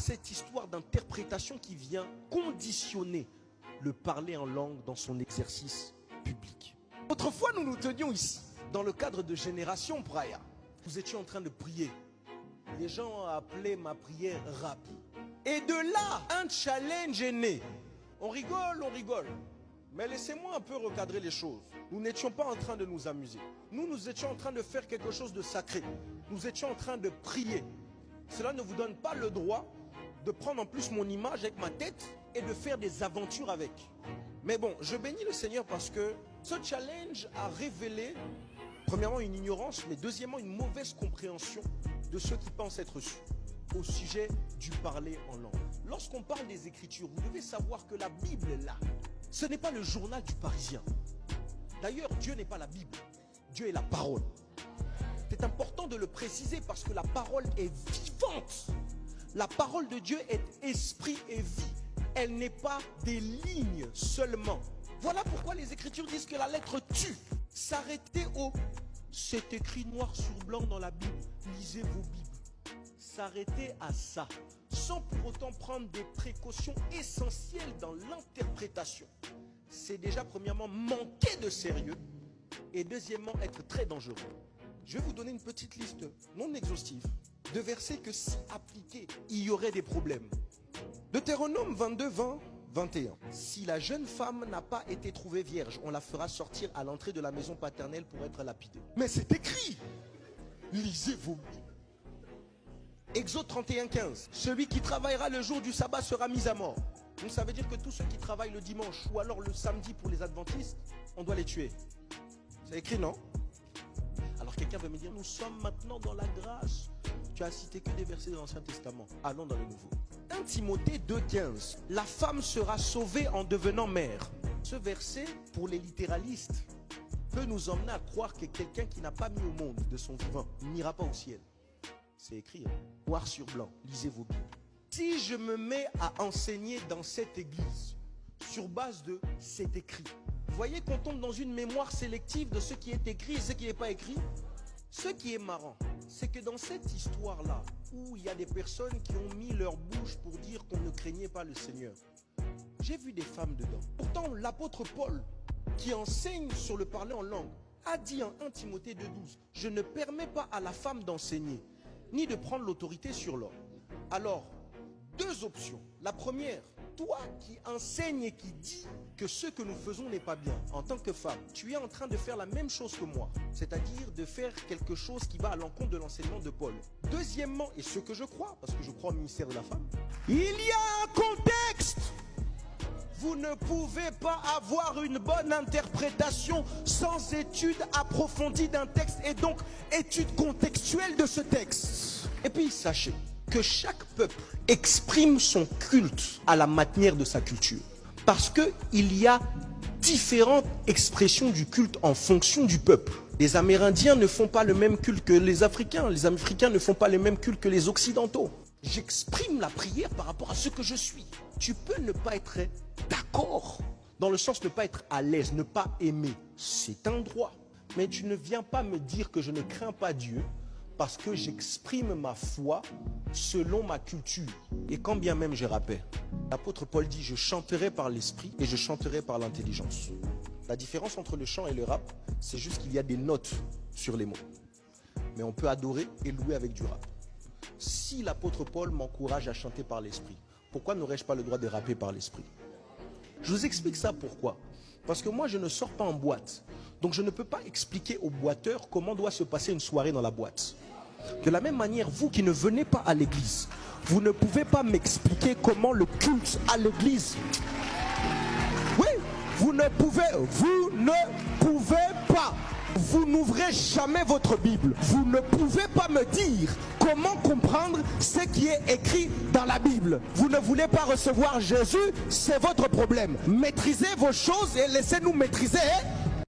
cette histoire d'interprétation qui vient conditionner le parler en langue dans son exercice public. Autrefois, nous nous tenions ici, dans le cadre de Génération Praia. Nous étions en train de prier. Les gens appelaient ma prière rap. Et de là, un challenge est né. On rigole. Mais laissez-moi un peu recadrer les choses. Nous n'étions pas en train de nous amuser. Nous étions en train de faire quelque chose de sacré. Nous étions en train de prier. Cela ne vous donne pas le droit de prendre en plus mon image avec ma tête et de faire des aventures avec. Mais bon, je bénis le Seigneur parce que ce challenge a révélé, premièrement, une ignorance, mais deuxièmement, une mauvaise compréhension de ceux qui pensent être reçus au sujet du parler en langue. Lorsqu'on parle des Écritures, vous devez savoir que la Bible, là, ce n'est pas le journal du Parisien. D'ailleurs, Dieu n'est pas la Bible. Dieu est la parole. C'est important de le préciser parce que la parole est vivante. La parole de Dieu est esprit et vie. Elle n'est pas des lignes seulement. Voilà pourquoi les Écritures disent que la lettre tue. S'arrêter au « c'est écrit noir sur blanc dans la Bible, lisez vos Bibles ». S'arrêter à ça, sans pour autant prendre des précautions essentielles dans l'interprétation. C'est déjà premièrement manquer de sérieux et deuxièmement être très dangereux. Je vais vous donner une petite liste non exhaustive de versets que si appliqués, il y aurait des problèmes. Deutéronome 22, 20, 21. Si la jeune femme n'a pas été trouvée vierge, on la fera sortir à l'entrée de la maison paternelle pour être lapidée. Mais c'est écrit. Lisez vos Bibles. Exode 31, 15. Celui qui travaillera le jour du sabbat sera mis à mort. Donc ça veut dire que tous ceux qui travaillent le dimanche ou alors le samedi pour les adventistes, on doit les tuer. C'est écrit, non? Alors quelqu'un veut me dire, nous sommes maintenant dans la grâce. Tu as cité que des versets de l'Ancien Testament. Allons dans le Nouveau. 1 Timothée 2,15. La femme sera sauvée en devenant mère. Ce verset, pour les littéralistes, peut nous emmener à croire que quelqu'un qui n'a pas mis au monde de son vivant n'ira pas au ciel. C'est écrit, hein? Noir sur blanc. Lisez vos Bibles. Si je me mets à enseigner dans cette église, sur base de c'est écrit, vous voyez qu'on tombe dans une mémoire sélective de ce qui est écrit et ce qui n'est pas écrit. Ce qui est marrant, c'est que dans cette histoire-là, où il y a des personnes qui ont mis leur bouche pour dire qu'on ne craignait pas le Seigneur, j'ai vu des femmes dedans. Pourtant, l'apôtre Paul, qui enseigne sur le parler en langue, a dit en 1 Timothée 2,12, je ne permets pas à la femme d'enseigner, ni de prendre l'autorité sur l'homme. Alors, deux options. La première, toi qui enseignes et qui dis que ce que nous faisons n'est pas bien, en tant que femme, tu es en train de faire la même chose que moi, c'est-à-dire de faire quelque chose qui va à l'encontre de l'enseignement de Paul. Deuxièmement, et ce que je crois, parce que je crois au ministère de la femme, il y a un contexte. Vous ne pouvez pas avoir une bonne interprétation sans étude approfondie d'un texte et donc étude contextuelle de ce texte. Et puis sachez que chaque peuple exprime son culte à la manière de sa culture. Parce qu'il y a différentes expressions du culte en fonction du peuple. Les Amérindiens ne font pas le même culte que les Africains. Les Africains ne font pas le même culte que les Occidentaux. J'exprime la prière par rapport à ce que je suis. Tu peux ne pas être d'accord, dans le sens de ne pas être à l'aise, ne pas aimer. C'est un droit. Mais tu ne viens pas me dire que je ne crains pas Dieu parce que j'exprime ma foi selon ma culture. Et quand bien même je rappelle, l'apôtre Paul dit, je chanterai par l'esprit et je chanterai par l'intelligence. La différence entre le chant et le rap, c'est juste qu'il y a des notes sur les mots. Mais on peut adorer et louer avec du rap. Si l'apôtre Paul m'encourage à chanter par l'esprit, pourquoi n'aurais-je pas le droit de rapper par l'esprit? Je vous explique ça pourquoi. Parce que moi, je ne sors pas en boîte. Donc, je ne peux pas expliquer aux boiteurs comment doit se passer une soirée dans la boîte. De la même manière, vous qui ne venez pas à l'église, vous ne pouvez pas m'expliquer comment le culte à l'église. Oui, vous ne pouvez pas. Vous n'ouvrez jamais votre Bible. Vous ne pouvez pas me dire comment comprendre ce qui est écrit dans la Bible. Vous ne voulez pas recevoir Jésus, c'est votre problème. Maîtrisez vos choses et laissez-nous maîtriser